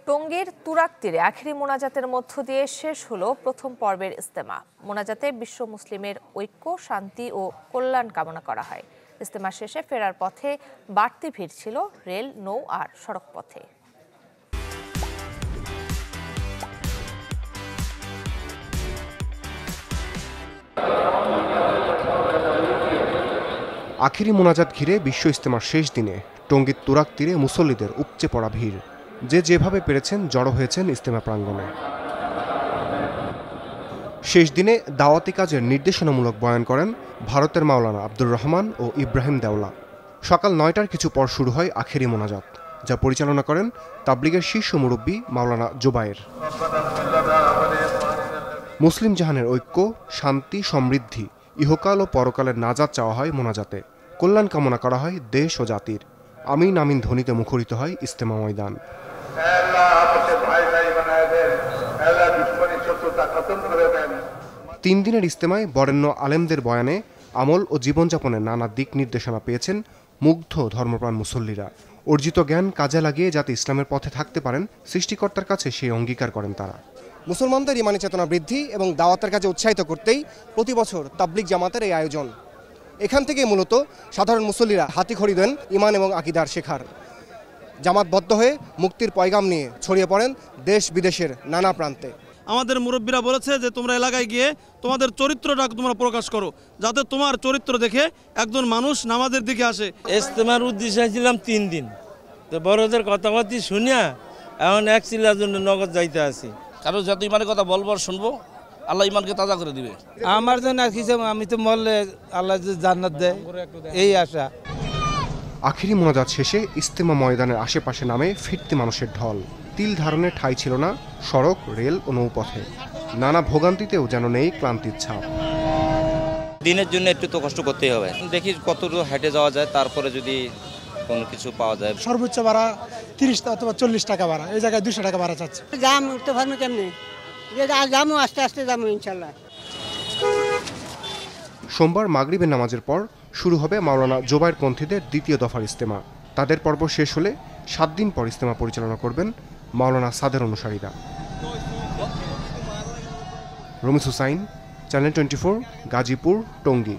টঙ্গীর তুরাগ তীরে আখেরি মোনাজাতের মধ্য দিয়ে শেষ হলো প্রথম পর্বের ইজতেমা। মোনাজাতে বিশ্ব মুসলিমের ঐক্য, শান্তি ও কল্যাণ কামনা করা হয়। ইজতেমা শেষে ফেরার পথে বাড়তি ভিড় ছিল রেল, নৌ আর সড়ক পথে। আখেরি মোনাজাত ঘিরে বিশ্ব ইজতেমার শেষ দিনে টঙ্গীর তুরাগ তীরে মুসল্লিদের উপচে পড়া ভিড়। যে যেভাবে পেরেছেন জড়ো হয়েছেন ইজতেমা প্রাঙ্গণে। শেষ দিনে দাওয়াতি কাজের নির্দেশনামূলক বয়ান করেন ভারতের মাওলানা আব্দুর রহমান ও ইব্রাহিম দেওলা। সকাল ৯টার কিছু পর শুরু হয় আখেরি মোনাজাত, যা পরিচালনা করেন তাবলিগের শীর্ষ মুরব্বী মাওলানা জুবায়ের। মুসলিম জাহানের ঐক্য, শান্তি, সমৃদ্ধি, ইহকাল ও পরকালের নাজাত চাওয়া হয় মোনাজাতে। কল্যাণ কামনা করা হয় দেশ ও জাতির। আমিন আমিন ধ্বনিতে মুখরিত হয় ইজতেমা ময়দান। ৩ দিনের ইজতেমায় বরেণ্য আলেমদের বয়ানে আমল ও জীবনযাপনের নানা দিক নির্দেশনা পেয়েছেন মুগ্ধ ধর্মপ্রাণ মুসল্লিরা। অর্জিত জ্ঞান কাজে লাগিয়ে যাতে ইসলামের পথে থাকতে পারেন, সৃষ্টিকর্তার কাছে সেই অঙ্গীকার করেন তারা। মুসলমানদের ইমানি চেতনা বৃদ্ধি এবং দাওয়াতের কাজে উৎসাহিত করতেই প্রতি বছর তাবলিগ জামাতের এই আয়োজন। এখান থেকেই মূলত সাধারণ মুসল্লিরা হাতিখড়ি দেন ইমান এবং আকীদার শেখার। জামাতবদ্ধ হয়ে মুক্তির পয়গাম নিয়ে ছড়িয়ে পড়েন দেশ বিদেশের নানা প্রান্তে। আমাদের মুরব্বীরা বলেছে যে তোমরা এলাকায় গিয়ে তোমাদের চরিত্রটা তোমরা প্রকাশ করো, যাতে তোমার চরিত্র দেখে একজন মানুষ নামাজের দিকে আসে। ইজতেমার উদ্দেশ্য ছিলাম 3 দিন, তো বড়দের কথাবার্তি শুনিয়া এখন এক চিল্লার জন্য নগদ যাইতে আছি। কারণ যত ইমানের কথা বলবো আর শুনবো, আল্লাহ ইমানকে তাজা করে দিবে। আমার জন্য কিছু, আমি তো মরলে আল্লাহ জান্নাত দেয়, এই আশা। আখেরি মোনাজাত শেষে ইজতেমা ময়দানের আশেপাশে নামে ফিরতি মানুষের ঢল। তিল ধারণের ঠাঁই ছিল না সড়ক, রেল ও নৌপথে। নানা ভোগান্তিতেও যেন নেই ক্লান্তির ছাপ। দিনের জন্য একটু তো কষ্ট করতেই হবে, দেখি কতটুকু হেঁটে যাওয়া যায়, তারপরে যদি কোনো কিছু পাওয়া যায়। সর্বোচ্চ ভাড়া 30 অথবা 40 টাকা ভাড়া, এই জায়গায় 200 টাকা ভাড়া চাচ্ছে। জাম উঠতে পারবো কেমনি, যাবো আস্তে আস্তে যাবো ইনশাল্লাহ। সোমবার মাগরিবের নামাজের পর শুরু হবে মাওলানা জুবায়ের পন্থীদের দ্বিতীয় দফার ইজতেমা। তাদের পর্ব শেষ হলে 7 দিন পর ইজতেমা পরিচালনা করবেন মাওলানা সাদের অনুসারীরা। রমিজ হুসাইন, চ্যানেল 24, গাজীপুর, টঙ্গী।